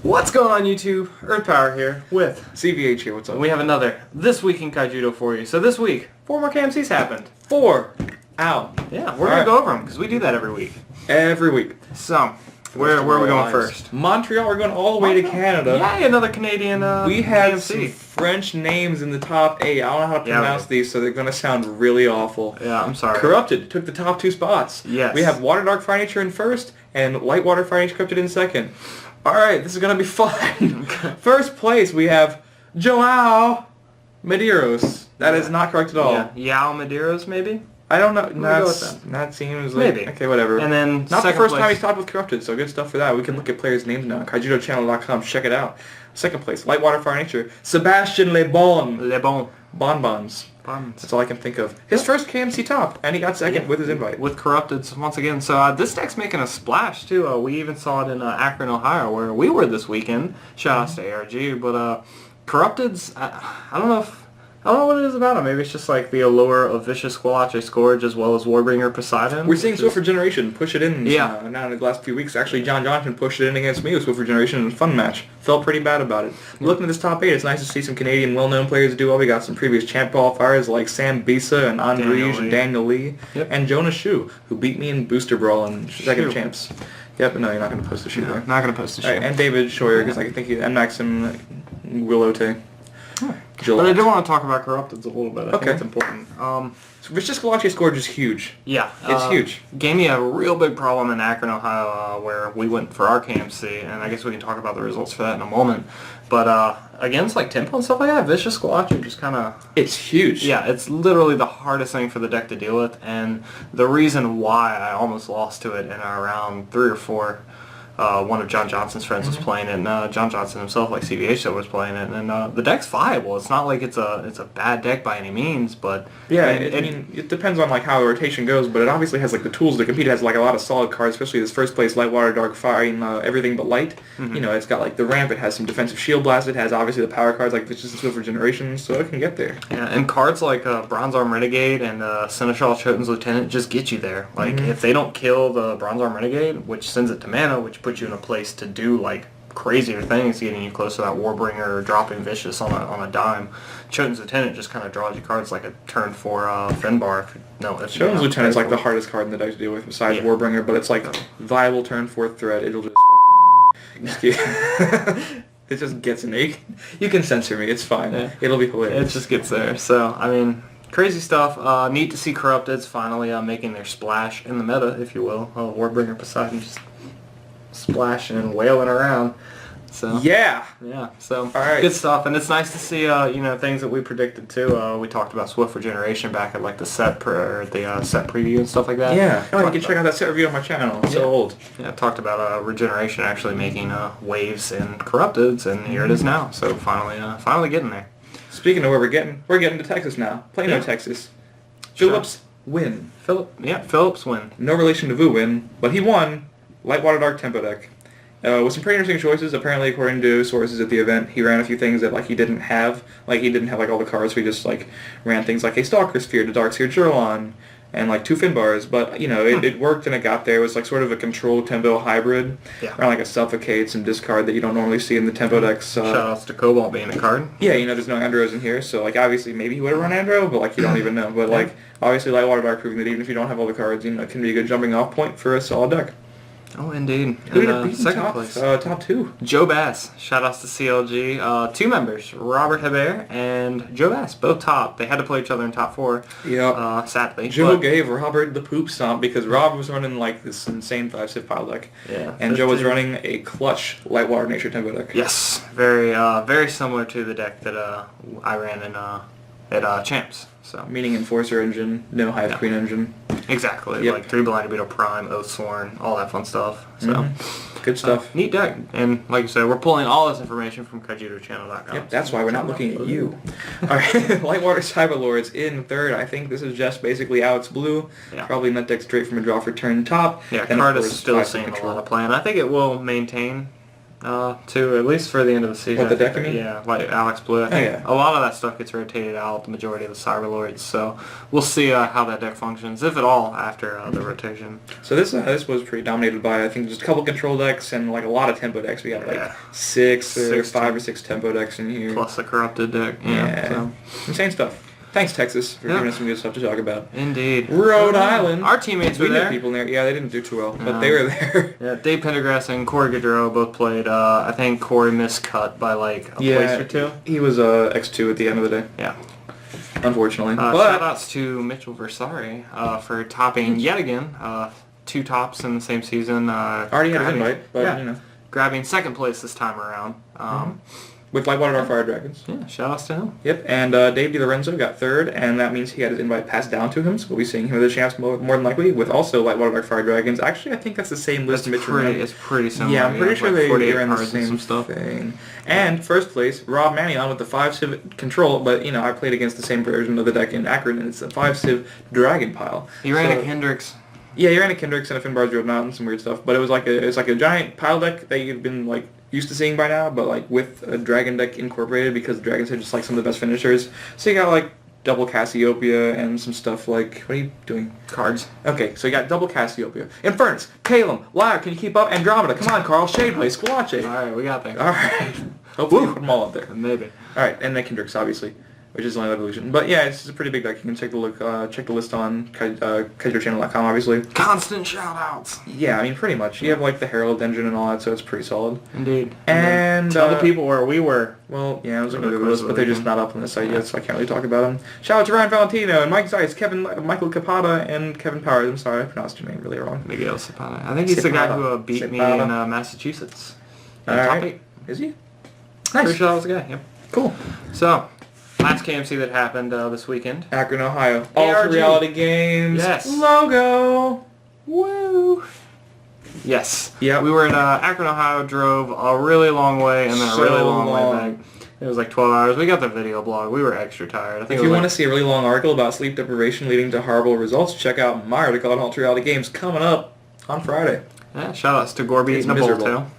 What's going on YouTube? Earth Power here with CVH here, what's up? We have another This Week in Kaijudo for you. So this week, 4 more KMCs happened. 4 out. Yeah, we're going to go over them because we do that every week. Every week. So, where are we going first? Montreal, we're going all the way to Canada. Yeah, another Canadian We had KMC. some French names in the top 8. I don't know how to pronounce these, so they're going to sound really awful. Yeah, I'm sorry. Corrupted took the top 2 spots. Yes. We have Water Dark Fire Nature in first, and Light Water Fire Nature Corrupted in second. Alright, this is going to be fun. First place, we have Joao Medeiros. That is not correct at all. Yeah, Yao Medeiros, maybe? I don't know. Go with That seems like... Maybe. Okay, whatever. And then not the first time place. he's talked with Corrupted, so good stuff for that. We can look at players' names now. KaijudoChannel.com, check it out. Second place, Lightwater Fire Nature, Sebastian Le Bon. Le Bon. Bonbons. That's all I can think of. His first KMC top, and he got second with his invite. With Corrupted once again. So this deck's making a splash too. We even saw it in Akron, Ohio, where we were this weekend. Shout outs to ARG. But Corrupted's, I don't know what it is about him. Maybe it's just like the allure of Vicious Squalache Scourge as well as Warbringer Poseidon. We're seeing Swiffer Generation push it in now in the last few weeks. Actually, John Johnson pushed it in against me with Swiffer Generation in a fun match. Felt pretty bad about it. Looking at this top 8, it's nice to see some Canadian well-known players do well. We got some previous champ qualifiers like Sam Bisa and Andrige and Daniel Lee. And Jonah Shu, who beat me in Booster Brawl in second champs. Yep, no, you're not going to post the shoe there. Not going to post the shoe. And David Scheuer, because I think and Maxim Willote. But I do want to talk about Corrupted a little bit. I think it's important. Vicious Squalache Scourge is huge. Yeah. It's huge. Gave me a real big problem in Akron, Ohio, where we went for our KMC, and I guess we can talk about the results for that in a moment. But against like tempo and stuff like that, Vicious Squalache just kind of... It's huge. Yeah, it's literally the hardest thing for the deck to deal with, and the reason why I almost lost to it in around 3 or 4... one of John Johnson's friends was playing it, and John Johnson himself, like CVH, was playing it, and the deck's viable. It's not like it's a bad deck by any means, but yeah, I mean, it depends on like how the rotation goes, but it obviously has like the tools to compete. It has like a lot of solid cards, especially this first place Light Water Dark Fire, everything but light. You know, it's got like the ramp. It has some defensive shield blast. It has obviously the power cards like Vicious and Swiffer Generation, so it can get there. Yeah, and cards like Bronze Arm Renegade and Seneschal Choten's Lieutenant just get you there. Like if they don't kill the Bronze Arm Renegade, which sends it to mana, which puts you in a place to do like crazier things, getting you close to that Warbringer or dropping Vicious on a dime. Choten's Lieutenant just kind of draws you cards like a turn 4 Finbar. Choten's Lieutenant is like the hardest card in the deck to deal with besides Warbringer, but it's like viable turn 4 threat. It'll just fucking... It just gets an egg. You can censor me, it's fine. Yeah. It'll be hilarious. It just gets there. So, I mean... Crazy stuff. Neat to see Corrupted's finally making their splash in the meta, if you will. Warbringer Poseidon just splashing and wailing around. So yeah. So good stuff, and it's nice to see things that we predicted too. We talked about Swift Regeneration back at like the set set preview and stuff like that. Yeah. You can check out that set review on my channel. It's so old. Yeah. Talked about Regeneration actually making waves in Corrupteds, and here it is now. So finally getting there. Speaking of where we're getting to Texas now. Plano, Texas. Phillips win. Phillips win. No relation to Vu win, but he won Light Water Dark Tempo deck. With some pretty interesting choices. Apparently, according to sources at the event, he ran a few things that he didn't have. Like he didn't have all the cards, so he just ran things like a Stalker Sphere to Dark Seer Jurlon and 2 Finbars. But it worked and it got there. It was sort of a control tempo hybrid. Yeah. Around a Suffocate, some discard that you don't normally see in the tempo decks. Shoutouts to Cobalt being a card. Yeah, there's no Andros in here, so obviously maybe he would have run Andro, but you don't even know. But obviously Light Water Dark proving that even if you don't have all the cards, it can be a good jumping off point for a solid deck. Oh, indeed. Who did it beat in second place? Top 2. Joe Bass. Shoutouts to CLG. 2 members, Robert Hebert and Joe Bass, both top. They had to play each other in top 4. Yeah. Sadly. Joe gave Robert the poop stomp because Rob was running this insane 5-6 pile deck. Yeah. And Joe was running a clutch Light Water Nature tempo deck. Yes. Very similar to the deck that I ran in at Champs. So meaning Enforcer engine, no Hive Queen engine. Exactly. Yep. 3 Blind Beetle Prime, Oathsworn, all that fun stuff. So good stuff. Neat deck. And like you said, we're pulling all this information from KaijudoChannel.com. Yep, that's why we're not looking at you. Alright, Lightwater Cyberlords in third. I think this is just basically Alex Blue. Yeah. Probably net deck straight from a draw for turn top. Yeah, card is still seeing a lot of play, and I think it will maintain to at least for the end of the season. What, the deck, you mean? Yeah, like Alex Blue. I think yeah. a lot of that stuff gets rotated out, the majority of the Cyberlords, so we'll see how that deck functions, if at all, after the rotation. So this was pretty dominated by, I think, just a couple control decks and like a lot of tempo decks. We got like six or 5 or 6 tempo decks in here. Plus the corrupted deck. Yeah. So. Insane stuff. Thanks, Texas, for giving us some good stuff to talk about. Indeed. Rhode Island. Our teammates were we there. knew people in there. Yeah, they didn't do too well, but they were there. Yeah, Dave Pendergrass and Corey Gaudreau both played. I think Corey missed cut by like a place or two. He was X2 at the end of the day. Yeah. Unfortunately. Shout-outs to Mitchell Versari for topping yet again. 2 tops in the same season. Already had an invite, but you know. Grabbing second place this time around. With Lightwater Dark Fire Dragons. Yeah, shout-outs to him. Yep, and Dave DiLorenzo got 3rd, and that means he had his invite passed down to him, so we'll be seeing him with a chance more than likely, with also Lightwater Dark Fire Dragons. Actually, I think that's the same list Mitch ran. It's pretty similar. Yeah, I'm pretty sure like they ran the same thing. And first place, Rob Mannion with the 5 Civ Control, but, you know, I played against the same version of the deck in Akron, and it's a 5 Civ Dragon Pile. He ran a Kendricks. Yeah, you ran a Kendricks and a Finbar's Dreadnought and some weird stuff, but it was like a giant pile deck that you've been like used to seeing by now, but like with a dragon deck incorporated because the dragons are just like some of the best finishers. So you got like double Cassiopeia and some stuff like, what are you doing? Cards. Okay, so you got double Cassiopeia. Infernus, Calum, Lyre, can you keep up? Andromeda, come on Carl, Shadeblade, Squatche. Alright, we got there. Alright. Hopefully you put them all up there. Maybe. Alright, and then Kendricks obviously, which is the only evolution. But yeah, it's a pretty big deck. You can check the list on KaijudoChannel.com, obviously. Constant shout-outs. Yeah, I mean, pretty much. You have like the Herald engine and all that, so it's pretty solid. Indeed. And tell the people where we were. Well, yeah, I was looking at the list, but they're just not up on the site yet, so I can't really talk about them. Shout out to Ryan Valentino and Mike Zeiss, Michael Capata, and Kevin Powers. I'm sorry, I pronounced your name really wrong. Miguel Zapata. I think he's the guy who beat me in Massachusetts. Top 8. Is he? Nice. Pretty sure that was the guy. Yep. Cool. So. Last KMC that happened this weekend. Akron, Ohio. ARG. Reality Games. Yes. Logo. Woo. Yes. Yeah. We were in Akron, Ohio, drove a really long way and then a really long way back. It was like 12 hours. We got the video blog. We were extra tired. I think if you want to see a really long article about sleep deprivation leading to horrible results, check out my article on Ultra Reality Games coming up on Friday. Yeah, shout outs to Gorby eating a bolt tail.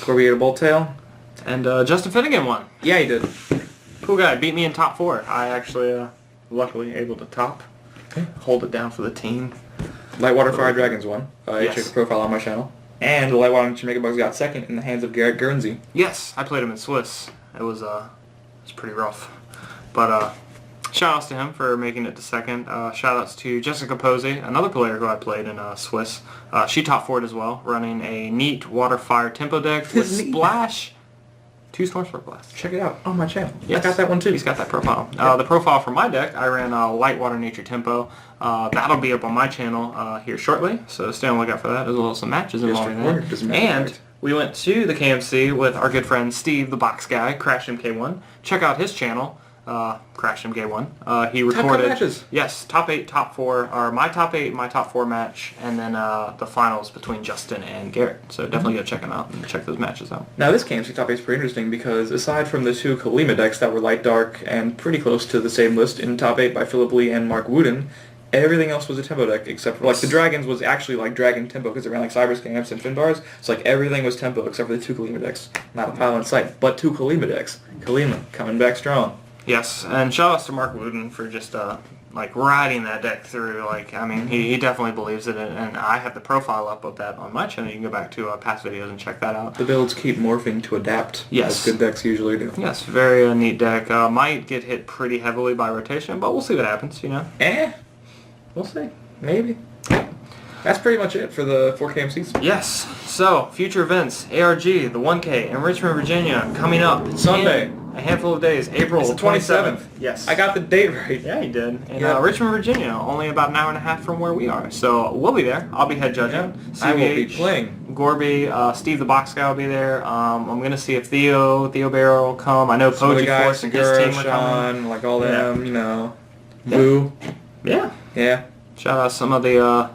Gorby ate a bolt tail. And Justin Finnegan won. Yeah, he did. Cool guy. Beat me in top 4. I actually, luckily, able to top. Hold it down for the team. Lightwater Fire Dragons won. Yes. Check the profile on my channel. And the Lightwater and Jamaica Bugs got 2nd in the hands of Garrett Guernsey. Yes, I played him in Swiss. It was pretty rough. But shout outs to him for making it to 2nd. Shout outs to Jessica Posey, another player who I played in Swiss. She top 4'd as well, running a neat water fire tempo deck with Splash. 2 Storm Spark Blast. Check it out on my channel. Yes. I got that one too. He's got that profile. The profile for my deck, I ran Light Water Nature Tempo. That'll be up on my channel here shortly, so stay on the lookout for that, as well as some matches involving that. And we went to the KMC with our good friend Steve, the box guy, Crash MK1. Check out his channel, Crash MK1. He recorded matches. Yes, top 8, top 4, or my top 8, my top 4 match, and then the finals between Justin and Garrett. So definitely go check them out and check those matches out. Now this KMC top 8 is pretty interesting because aside from the 2 Kalima decks that were light dark and pretty close to the same list in top 8 by Philip Lee and Mark Wooden, everything else was a tempo deck except for like the Dragons was actually like Dragon tempo because it ran like Cyber Scamps and Finbars. So like everything was tempo except for the 2 Kalima decks. Not a pile in sight, but 2 Kalima decks. Kalima coming back strong. Yes, and shout outs to Mark Wooden for just like riding that deck through. Like, I mean, he definitely believes in it, and I have the profile up of that on my channel. You can go back to past videos and check that out. The builds keep morphing to adapt, yes, as good decks usually do. Yes, very neat deck. Might get hit pretty heavily by rotation, but we'll see what happens. You know. We'll see. Maybe. That's pretty much it for the 4 KMCs. Yes. So, future events, ARG, the 1K in Richmond, Virginia, coming up Sunday. A handful of days, April It's the 27th. Yes. I got the date right. Yeah, you did. In Richmond, Virginia, only about an hour and a half from where we are. So we'll be there. I'll be head judging. Yeah. I will be playing. Gorby, Steve the Box Guy will be there. I'm going to see if Theo Barrow will come. I know Poggy Force and his team are coming. Like all them, you know. Boo. Yeah. Yeah. Shout out some of the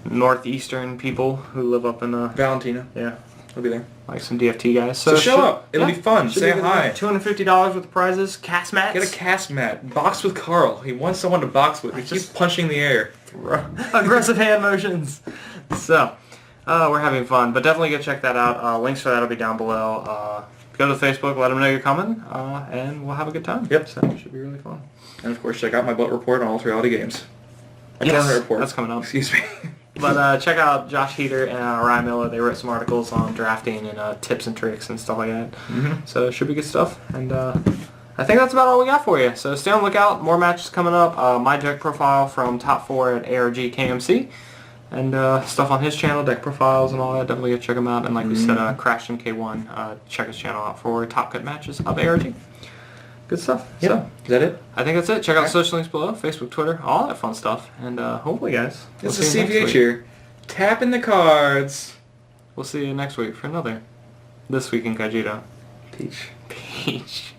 northeastern people who live up in Valentina. Yeah. I'll be there. Like some DFT guys. So show up. It'll be fun. Say hi. $250 worth of prizes. Cast mats. Get a cast mat. Box with Carl. He wants someone to box with. He keeps punching the air. Aggressive hand motions. So, We're having fun, but definitely go check that out. Links for that will be down below. Go to Facebook, let them know you're coming, and we'll have a good time. Yep. So it should be really fun. And of course, check out my butt report on Ultra Reality Games. A Yes, tournament report. that's coming up. Excuse me. But check out Josh Heater and Ryan Miller. They wrote some articles on drafting and tips and tricks and stuff like that. Mm-hmm. So it should be good stuff. And I think that's about all we got for you. So stay on the lookout. More matches coming up. My deck profile from top 4 at ARG KMC. And stuff on his channel, deck profiles and all that. Definitely go check him out. And like we said, Crash MK1. Check his channel out for top cut matches of ARG. Good stuff. Yep. So Is that it? I think that's it. Check out the social links below. Facebook, Twitter, all that fun stuff. And hopefully, guys, It's see a you next CVH week. here. Tapping the cards. We'll see you next week for another This Week in Kaijudo. Peach. Peach.